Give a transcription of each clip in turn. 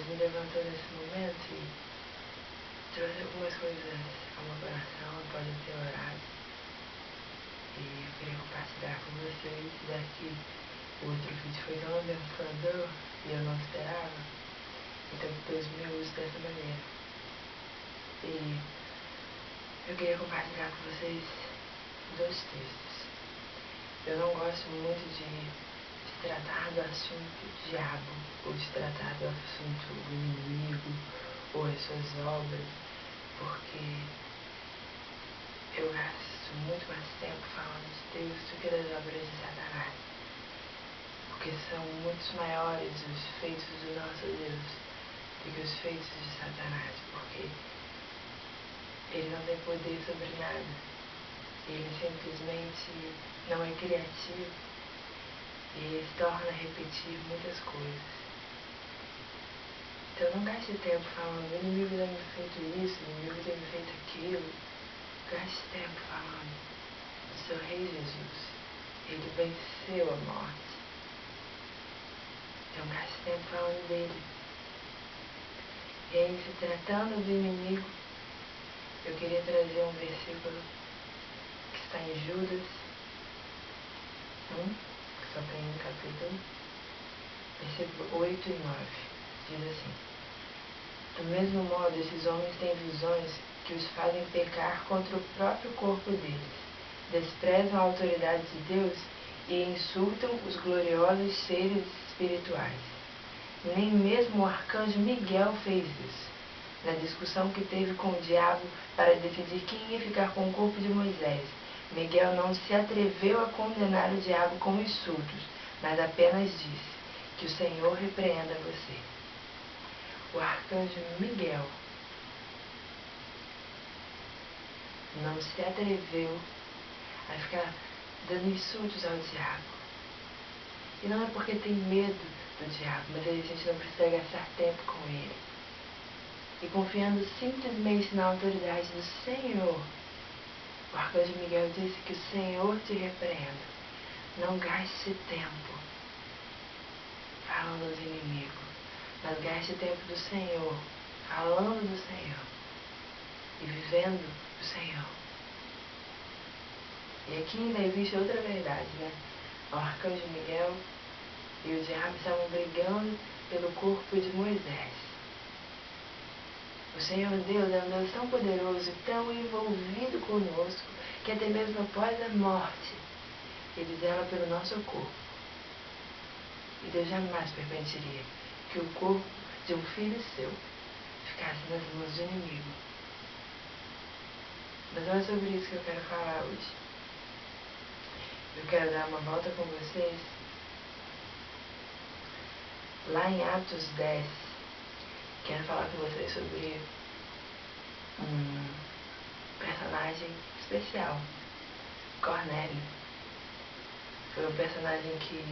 Deus me levantou nesse momento e trouxe algumas coisas ao meu coração após eu ter orado. E eu queria compartilhar com vocês, já que o outro vídeo foi tão abençoador e eu não esperava. Então Deus me usa dessa maneira. E eu queria compartilhar com vocês 2 textos. Eu não gosto muito de tratar do assunto diabo, ou de tratar do assunto do inimigo, ou as suas obras, porque eu gasto muito mais tempo falando de Deus do que das obras de Satanás. Porque são muito maiores os feitos do nosso Deus do que os feitos de Satanás, porque ele não tem poder sobre nada. Ele simplesmente não é criativo e ele se torna a repetir muitas coisas. Então não gaste tempo falando, o inimigo tem me feito isso, o inimigo tem me feito aquilo. Gaste tempo falando do seu Rei Jesus. Ele venceu a morte. Então gaste tempo falando dele. E aí, se tratando do inimigo, eu queria trazer um versículo que está em Judas 1, que só tem um capítulo, versículo 8 e 9. Diz assim: do mesmo modo, esses homens têm visões que os fazem pecar contra o próprio corpo deles, desprezam a autoridade de Deus e insultam os gloriosos seres espirituais. Nem mesmo o arcanjo Miguel fez isso, na discussão que teve com o diabo para decidir quem ia ficar com o corpo de Moisés. Miguel não se atreveu a condenar o diabo com insultos, mas apenas disse: que o Senhor repreenda você. O arcanjo Miguel não se atreveu a ficar dando insultos ao diabo. E não é porque tem medo do diabo, mas a gente não precisa gastar tempo com ele. E confiando simplesmente na autoridade do Senhor, o arcanjo Miguel disse: que o Senhor te repreenda. Não gaste tempo falando do inimigo, mas gaste tempo do Senhor, falando do Senhor e vivendo o Senhor. E aqui ainda existe outra verdade, né? O arcanjo Miguel e o diabo estavam brigando pelo corpo de Moisés. O Senhor Deus é um Deus tão poderoso e tão envolvido conosco, que até mesmo após a morte, Ele zela pelo nosso corpo. E Deus jamais permitiria que o corpo de um filho seu ficasse nas mãos do inimigo. Mas não é sobre isso que eu quero falar hoje. Eu quero dar uma volta com vocês lá em Atos 10. Quero falar com vocês sobre um personagem especial, Cornélio. Foi um personagem que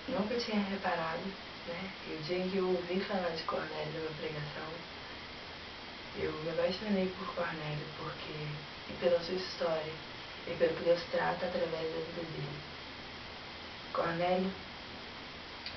nunca tinha reparado, né? E o dia em que eu ouvi falar de Cornélio numa pregação, eu me apaixonei por Cornélio, e pela sua história, e pelo que Deus trata através da vida dele. Cornélio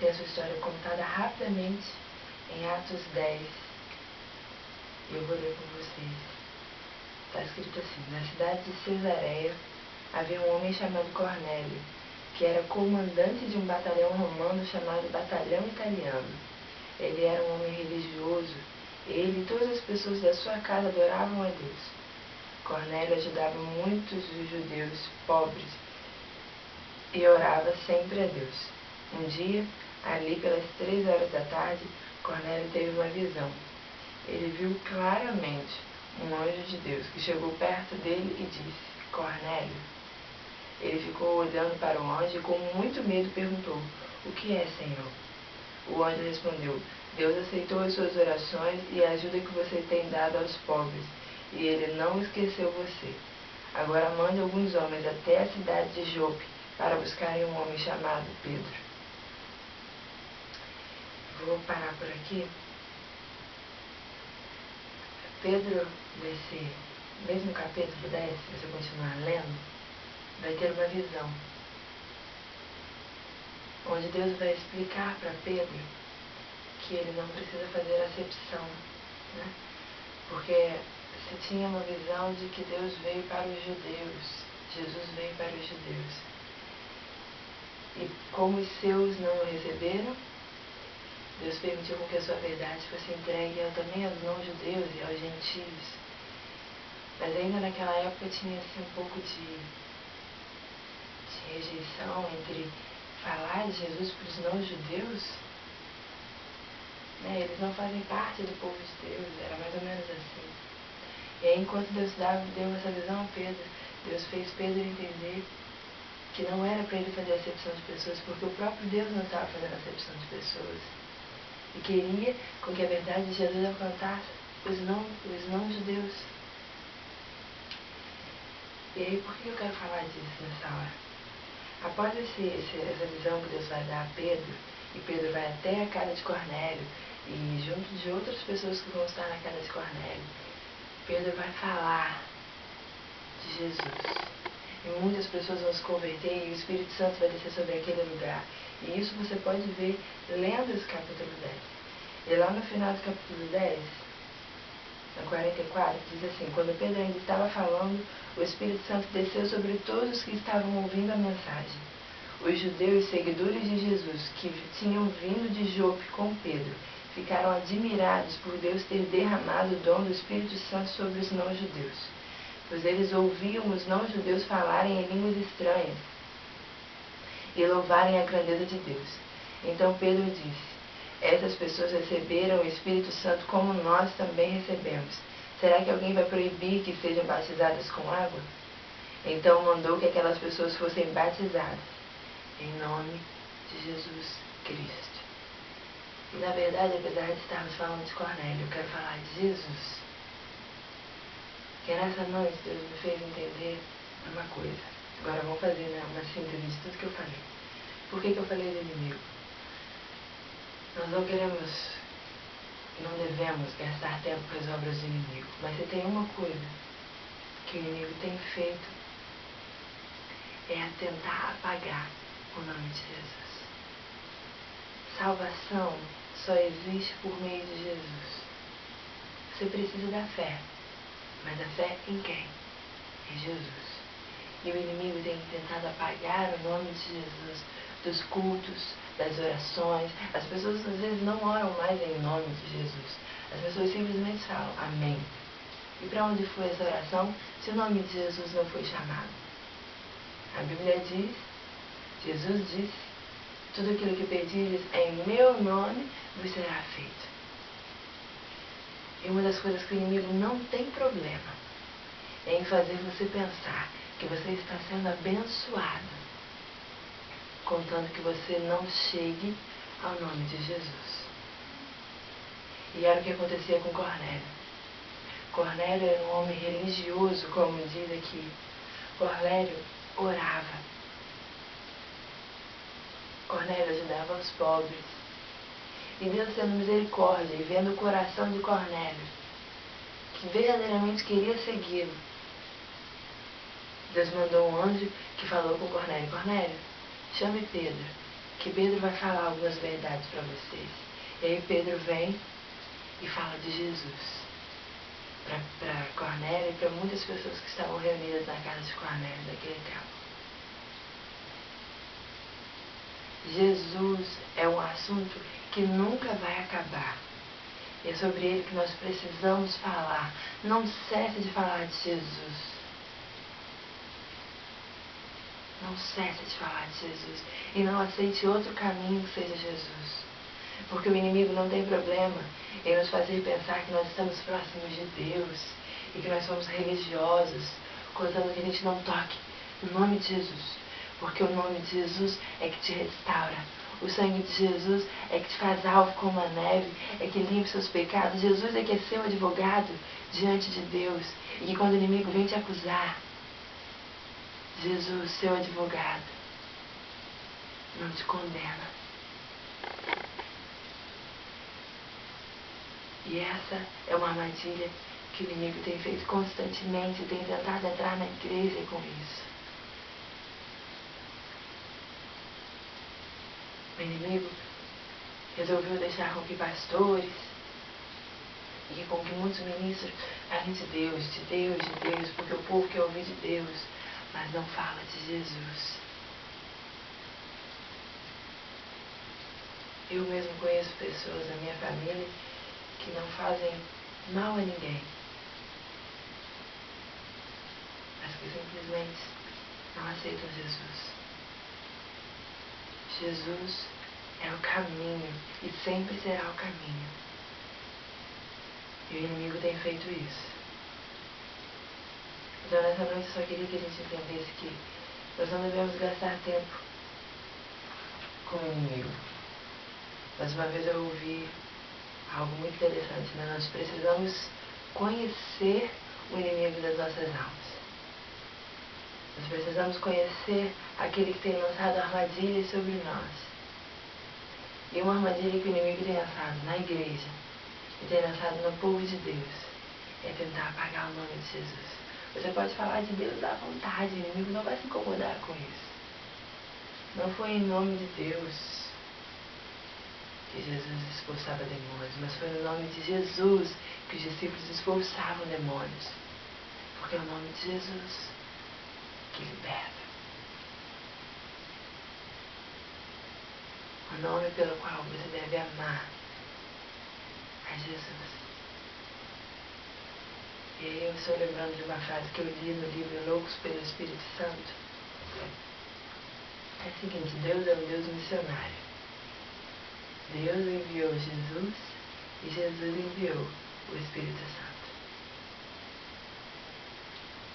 tem a sua história contada rapidamente em Atos 10. E eu vou ler com vocês. Está escrito assim: na cidade de Cesareia havia um homem chamado Cornélio, que era comandante de um batalhão romano chamado Batalhão Italiano. Ele era um homem religioso. Ele e todas as pessoas da sua casa adoravam a Deus. Cornélio ajudava muitos dos judeus pobres e orava sempre a Deus. Um dia, ali pelas 3 horas da tarde, Cornélio teve uma visão. Ele viu claramente um anjo de Deus que chegou perto dele e disse: Cornélio. Ele ficou olhando para o anjo e com muito medo perguntou: o que é, Senhor? O anjo respondeu: Deus aceitou as suas orações e a ajuda que você tem dado aos pobres, e ele não esqueceu você. Agora mande alguns homens até a cidade de Jope para buscarem um homem chamado Pedro. Vou parar por aqui. Pedro, nesse mesmo capítulo 10, se você continuar lendo, vai ter uma visão, onde Deus vai explicar para Pedro que ele não precisa fazer acepção, né? Porque se tinha uma visão de que Deus veio para os judeus, Jesus veio para os judeus. E como os seus não o receberam, Deus permitiu que a sua verdade fosse entregue também aos não-judeus e aos gentios. Mas ainda naquela época tinha assim, um pouco de rejeição entre falar de Jesus para os não-judeus. Né? Eles não fazem parte do povo de Deus, era mais ou menos assim. E aí, enquanto Deus deu essa visão a Pedro, Deus fez Pedro entender que não era para ele fazer acepção de pessoas, porque o próprio Deus não estava fazendo acepção de pessoas. E queria com que a verdade de Jesus alcançasse os não-judeus. E aí, por que eu quero falar disso nessa hora? Após essa visão que Deus vai dar a Pedro, e Pedro vai até a casa de Cornélio, e junto de outras pessoas que vão estar na casa de Cornélio, Pedro vai falar de Jesus. E muitas pessoas vão se converter e o Espírito Santo vai descer sobre aquele lugar. E isso você pode ver lendo esse capítulo 10. E lá no final do capítulo 10, no 44, diz assim: quando Pedro ainda estava falando, o Espírito Santo desceu sobre todos os que estavam ouvindo a mensagem. Os judeus seguidores de Jesus, que tinham vindo de Jope com Pedro, ficaram admirados por Deus ter derramado o dom do Espírito Santo sobre os não-judeus, pois eles ouviam os não-judeus falarem em línguas estranhas e louvarem a grandeza de Deus. Então Pedro disse: essas pessoas receberam o Espírito Santo como nós também recebemos. Será que alguém vai proibir que sejam batizadas com água? Então mandou que aquelas pessoas fossem batizadas em nome de Jesus Cristo. E na verdade, apesar de estarmos falando de Cornélio, eu quero falar de Jesus. Que nessa noite Deus me fez entender uma coisa. Agora vamos fazer, né, uma síntese de tudo que eu falei. Por que eu falei do inimigo? Nós não devemos gastar tempo com as obras do inimigo. Mas se tem uma coisa que o inimigo tem feito, é tentar apagar o nome de Jesus. Salvação só existe por meio de Jesus. Você precisa da fé. Mas a fé em quem? Em Jesus. E o inimigo tem tentado apagar o nome de Jesus dos cultos, das orações. As pessoas às vezes não oram mais em nome de Jesus. As pessoas simplesmente falam amém. E para onde foi essa oração se o nome de Jesus não foi chamado? A Bíblia diz, Jesus disse: tudo aquilo que pedires em meu nome vos será feito. E uma das coisas que o inimigo não tem problema é em fazer você pensar que você está sendo abençoado, contando que você não chegue ao nome de Jesus. E era o que acontecia com Cornélio. Cornélio era um homem religioso, como diz aqui. Cornélio orava. Cornélio ajudava os pobres. E Deus, tendo misericórdia e vendo o coração de Cornélio, que verdadeiramente queria segui-lo, Deus mandou um anjo que falou com Cornélio: Cornélio, chame Pedro, que Pedro vai falar algumas verdades para vocês. E aí Pedro vem e fala de Jesus para Cornélio e para muitas pessoas que estavam reunidas na casa de Cornélio naquele tempo. Jesus é um assunto que nunca vai acabar. E é sobre ele que nós precisamos falar. Não cesse de falar de Jesus. Não cesse de falar de Jesus. E não aceite outro caminho que seja Jesus. Porque o inimigo não tem problema em nos fazer pensar que nós estamos próximos de Deus e que nós somos religiosos, contando que a gente não toque no nome de Jesus. Porque o nome de Jesus é que te restaura. O sangue de Jesus é que te faz alvo como a neve, é que limpa seus pecados. Jesus é que é seu advogado diante de Deus. E que quando o inimigo vem te acusar, Jesus, seu advogado, não te condena. E essa é uma armadilha que o inimigo tem feito constantemente, tem tentado entrar na igreja com isso. O inimigo resolveu deixar com que pastores e com que muitos ministros falem de Deus, de Deus, de Deus, porque o povo quer ouvir de Deus, mas não fala de Jesus. Eu mesmo conheço pessoas na minha família que não fazem mal a ninguém, mas que simplesmente não aceitam Jesus. Jesus é o caminho e sempre será o caminho. E o inimigo tem feito isso. Então nessa noite eu só queria que a gente entendesse que nós não devemos gastar tempo com o inimigo. Mas uma vez eu ouvi algo muito interessante, né? Nós precisamos conhecer o inimigo das nossas almas. Nós precisamos conhecer aquele que tem lançado armadilhas sobre nós. E uma armadilha que o inimigo tem lançado na igreja e tem lançado no povo de Deus é tentar apagar o nome de Jesus. Você pode falar de Deus à vontade, o inimigo não vai se incomodar com isso. Não foi em nome de Deus que Jesus expulsava demônios, mas foi no nome de Jesus que os discípulos expulsavam demônios. Porque é o nome de Jesus que liberta. O nome pelo qual você deve amar é Jesus. E aí eu estou lembrando de uma frase que eu li no livro Loucos pelo Espírito Santo. É o seguinte: Deus é um Deus missionário. Deus enviou Jesus e Jesus enviou o Espírito Santo.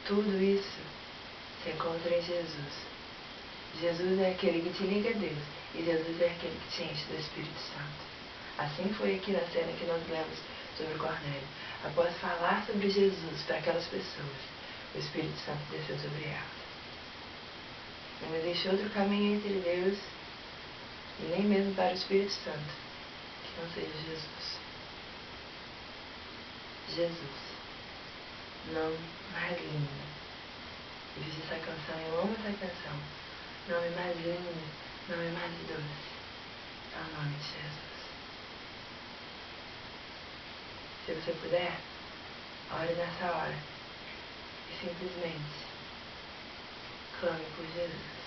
Tudo isso se encontra em Jesus. Jesus é aquele que te liga a Deus e Jesus é aquele que te enche do Espírito Santo. Assim foi aqui na cena que nós lemos sobre Cornélio. Após falar sobre Jesus para aquelas pessoas, o Espírito Santo desceu sobre elas. Não existe outro caminho entre Deus e nem mesmo para o Espírito Santo que não seja Jesus. Jesus, nome mais lindo. Eu fiz essa canção, eu amo essa canção. Nome mais lindo, nome mais doce, é o nome de Jesus. Se você puder, ore nessa hora e simplesmente clame por Jesus.